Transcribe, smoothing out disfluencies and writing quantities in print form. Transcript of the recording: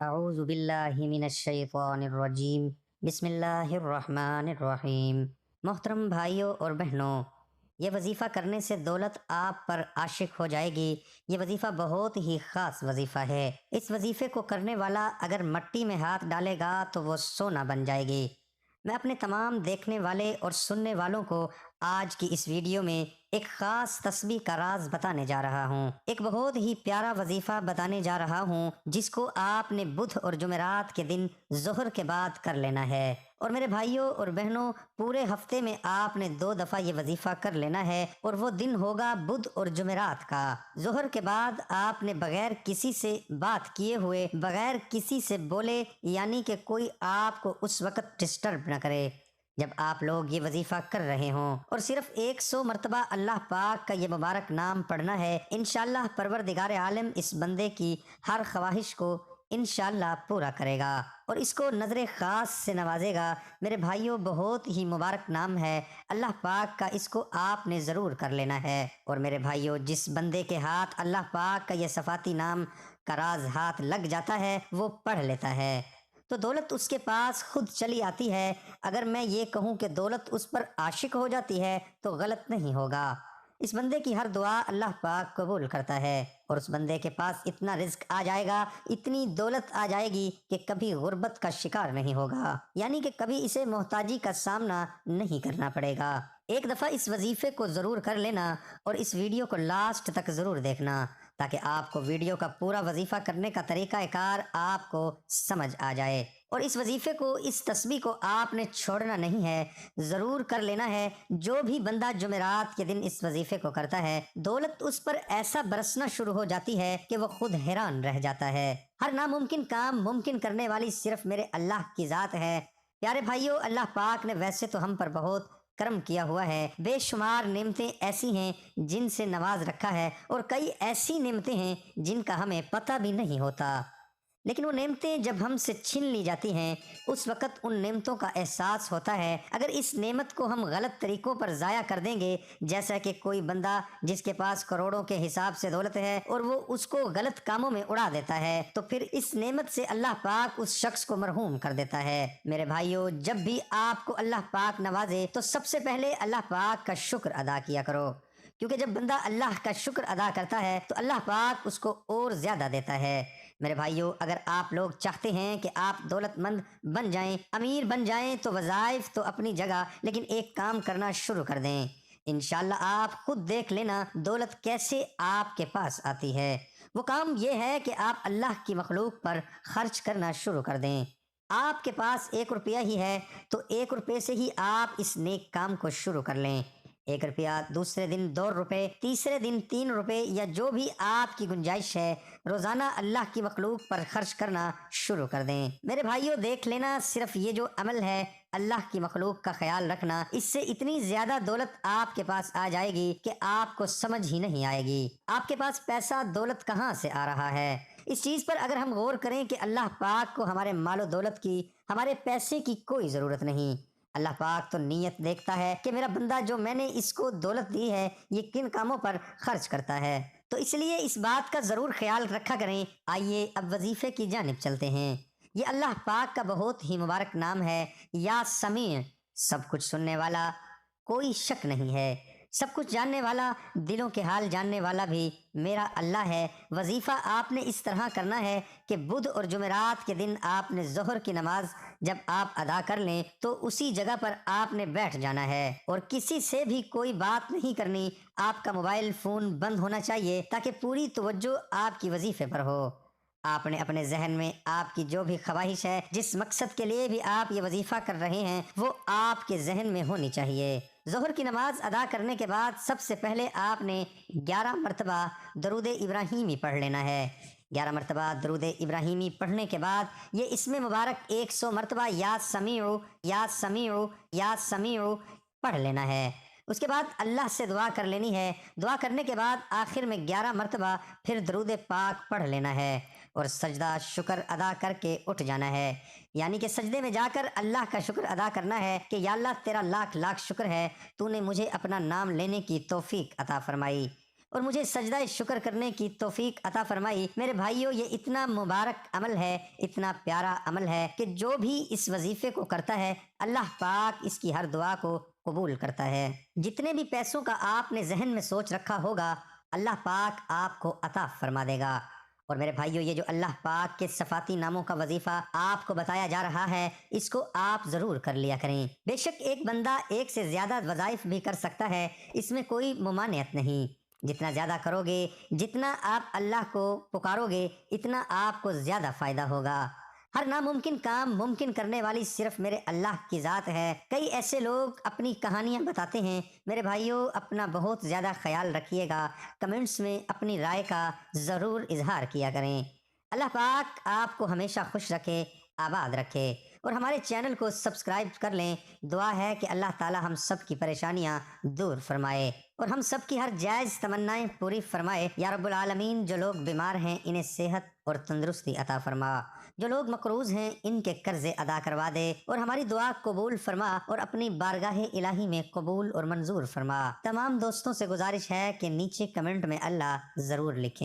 اعوذ باللہ من الشیطان الرجیم، بسم اللہ الرحمن الرحیم۔ محترم بھائیوں اور بہنوں، یہ وظیفہ کرنے سے دولت آپ پر عاشق ہو جائے گی۔ یہ وظیفہ بہت ہی خاص وظیفہ ہے۔ اس وظیفے کو کرنے والا اگر مٹی میں ہاتھ ڈالے گا تو وہ سونا بن جائے گی۔ میں اپنے تمام دیکھنے والے اور سننے والوں کو آج کی اس ویڈیو میں ایک خاص تسبیح کا راز بتانے جا رہا ہوں۔ ایک بہت ہی پیارا وظیفہ بتانے جا رہا ہوں جس کو آپ نے بدھ اور جمعرات کے دن ظہر کے بعد کر لینا ہے۔ اور میرے بھائیوں اور بہنوں، پورے ہفتے میں آپ نے 2 دفعہ یہ وظیفہ کر لینا ہے، اور وہ دن ہوگا بدھ اور جمعرات کا۔ ظہر کے بعد آپ نے بغیر کسی سے بات کیے ہوئے، بغیر کسی سے بولے، یعنی کہ کوئی آپ کو اس وقت ڈسٹرب نہ کرے جب آپ لوگ یہ وظیفہ کر رہے ہوں، اور صرف 100 مرتبہ اللہ پاک کا یہ مبارک نام پڑھنا ہے۔ انشاءاللہ پروردگار عالم اس بندے کی ہر خواہش کو انشاءاللہ پورا کرے گا اور اس کو نظر خاص سے نوازے گا۔ میرے بھائیوں، بہت ہی مبارک نام ہے اللہ پاک کا، اس کو آپ نے ضرور کر لینا ہے۔ اور میرے بھائیوں، جس بندے کے ہاتھ اللہ پاک کا یہ صفاتی نام کا راز ہاتھ لگ جاتا ہے وہ پڑھ لیتا ہے تو دولت اس کے پاس خود چلی آتی ہے۔ اگر میں یہ کہوں کہ دولت اس پر عاشق ہو جاتی ہے تو غلط نہیں ہوگا۔ اس بندے کی ہر دعا اللہ پاک قبول کرتا ہے، اور اس بندے کے پاس اتنا رزق آ جائے گا، اتنی دولت آ جائے گی کہ کبھی غربت کا شکار نہیں ہوگا، یعنی کہ کبھی اسے محتاجی کا سامنا نہیں کرنا پڑے گا۔ ایک دفعہ اس وظیفے کو ضرور کر لینا اور اس ویڈیو کو لاسٹ تک ضرور دیکھنا تاکہ آپ کو ویڈیو کا پورا وظیفہ کرنے کا طریقہ کار آپ کو سمجھ آ جائے۔ اور اس وظیفے کو، اس تسبیح کو آپ نے چھوڑنا نہیں ہے، ضرور کر لینا ہے۔ جو بھی بندہ جمعرات کے دن اس وظیفے کو کرتا ہے، دولت اس پر ایسا برسنا شروع ہو جاتی ہے کہ وہ خود حیران رہ جاتا ہے۔ ہر ناممکن کام ممکن کرنے والی صرف میرے اللہ کی ذات ہے۔ پیارے بھائیوں، اللہ پاک نے ویسے تو ہم پر بہت کرم کیا ہوا ہے، بے شمار نعمتیں ایسی ہیں جن سے نواز رکھا ہے، اور کئی ایسی نعمتیں ہیں جن کا ہمیں پتہ بھی نہیں ہوتا، لیکن وہ نعمتیں جب ہم سے چھین لی جاتی ہیں اس وقت ان نعمتوں کا احساس ہوتا ہے۔ اگر اس نعمت کو ہم غلط طریقوں پر ضائع کر دیں گے، جیسا کہ کوئی بندہ جس کے پاس کروڑوں کے حساب سے دولت ہے اور وہ اس کو غلط کاموں میں اڑا دیتا ہے، تو پھر اس نعمت سے اللہ پاک اس شخص کو محروم کر دیتا ہے۔ میرے بھائیوں، جب بھی آپ کو اللہ پاک نوازے تو سب سے پہلے اللہ پاک کا شکر ادا کیا کرو، کیونکہ جب بندہ اللہ کا شکر ادا کرتا ہے تو اللہ پاک اس کو اور زیادہ دیتا ہے۔ میرے بھائیوں، اگر آپ لوگ چاہتے ہیں کہ آپ دولت مند بن جائیں، امیر بن جائیں، تو وظائف تو اپنی جگہ، لیکن ایک کام کرنا شروع کر دیں۔ انشاءاللہ آپ خود دیکھ لینا دولت کیسے آپ کے پاس آتی ہے۔ وہ کام یہ ہے کہ آپ اللہ کی مخلوق پر خرچ کرنا شروع کر دیں۔ آپ کے پاس 1 روپیہ ہی ہے تو 1 روپے سے ہی آپ اس نیک کام کو شروع کر لیں۔ 1 روپیہ، دوسرے دن 2 روپے، تیسرے دن 3 روپے، یا جو بھی آپ کی گنجائش ہے، روزانہ اللہ کی مخلوق پر خرچ کرنا شروع کر دیں۔ میرے بھائیوں، دیکھ لینا صرف یہ جو عمل ہے اللہ کی مخلوق کا خیال رکھنا، اس سے اتنی زیادہ دولت آپ کے پاس آ جائے گی کہ آپ کو سمجھ ہی نہیں آئے گی آپ کے پاس پیسہ دولت کہاں سے آ رہا ہے۔ اس چیز پر اگر ہم غور کریں کہ اللہ پاک کو ہمارے مال و دولت کی، ہمارے پیسے کی کوئی ضرورت نہیں۔ اللہ پاک تو نیت دیکھتا ہے کہ میرا بندہ جو میں نے اس کو دولت دی ہے یہ کن کاموں پر خرچ کرتا ہے، تو اس لیے اس بات کا ضرور خیال رکھا کریں۔ آئیے اب وظیفے کی جانب چلتے ہیں۔ یہ اللہ پاک کا بہت ہی مبارک نام ہے، یا سمیع، سب کچھ سننے والا، کوئی شک نہیں ہے، سب کچھ جاننے والا، دلوں کے حال جاننے والا بھی میرا اللہ ہے۔ وظیفہ آپ نے اس طرح کرنا ہے کہ بدھ اور جمعرات کے دن آپ نے ظہر کی نماز جب آپ ادا کر لیں تو اسی جگہ پر آپ نے بیٹھ جانا ہے، اور کسی سے بھی کوئی بات نہیں کرنی۔ آپ کا موبائل فون بند ہونا چاہیے تاکہ پوری توجہ آپ کی وظیفے پر ہو۔ آپ نے اپنے ذہن میں آپ کی جو بھی خواہش ہے، جس مقصد کے لیے بھی آپ یہ وظیفہ کر رہے ہیں، وہ آپ کے ذہن میں ہونی چاہیے۔ ظہر کی نماز ادا کرنے کے بعد سب سے پہلے آپ نے 11 مرتبہ درود ابراہیمی پڑھ لینا ہے۔ 11 مرتبہ درود ابراہیمی پڑھنے کے بعد یہ اسم مبارک 100 مرتبہ یا سمیع یا سمیع یا سمیع پڑھ لینا ہے۔ اس کے بعد اللہ سے دعا کر لینی ہے۔ دعا کرنے کے بعد آخر میں 11 مرتبہ پھر درود پاک پڑھ لینا ہے، اور سجدہ شکر ادا کر کے اٹھ جانا ہے، یعنی کہ سجدے میں جا کر اللہ کا شکر ادا کرنا ہے کہ یا اللہ، تیرا لاکھ لاکھ شکر ہے، تو نے مجھے اپنا نام لینے کی توفیق عطا فرمائی۔ اور مجھے سجدہ شکر کرنے کی توفیق عطا فرمائی۔ میرے بھائیو، یہ اتنا مبارک عمل ہے، اتنا پیارا عمل ہے کہ جو بھی اس وظیفے کو کرتا ہے اللہ پاک اس کی ہر دعا کو قبول کرتا ہے۔ جتنے بھی پیسوں کا آپ نے ذہن میں سوچ رکھا ہوگا اللہ پاک آپ کو عطا فرما دے گا۔ اور میرے بھائیو، یہ جو اللہ پاک کے صفاتی ناموں کا وظیفہ آپ کو بتایا جا رہا ہے، اس کو آپ ضرور کر لیا کریں۔ بے شک ایک بندہ ایک سے زیادہ وظائف بھی کر سکتا ہے، اس میں کوئی ممانعت نہیں۔ جتنا زیادہ کرو گے، جتنا آپ اللہ کو پکارو گے، اتنا آپ کو زیادہ فائدہ ہوگا۔ ہر ناممکن کام ممکن کرنے والی صرف میرے اللہ کی ذات ہے۔ کئی ایسے لوگ اپنی کہانیاں بتاتے ہیں۔ میرے بھائیوں، اپنا بہت زیادہ خیال رکھیے گا، کمنٹس میں اپنی رائے کا ضرور اظہار کیا کریں۔ اللہ پاک آپ کو ہمیشہ خوش رکھے، آباد رکھے، اور ہمارے چینل کو سبسکرائب کر لیں۔ دعا ہے کہ اللہ تعالی ہم سب کی پریشانیاں دور فرمائے اور ہم سب کی ہر جائز تمنائیں پوری فرمائے۔ یا رب العالمین، جو لوگ بیمار ہیں انہیں صحت اور تندرستی عطا فرما، جو لوگ مقروض ہیں ان کے قرضے ادا کروا دے، اور ہماری دعا قبول فرما اور اپنی بارگاہ الہی میں قبول اور منظور فرما۔ تمام دوستوں سے گزارش ہے کہ نیچے کمنٹ میں اللہ ضرور لکھیں۔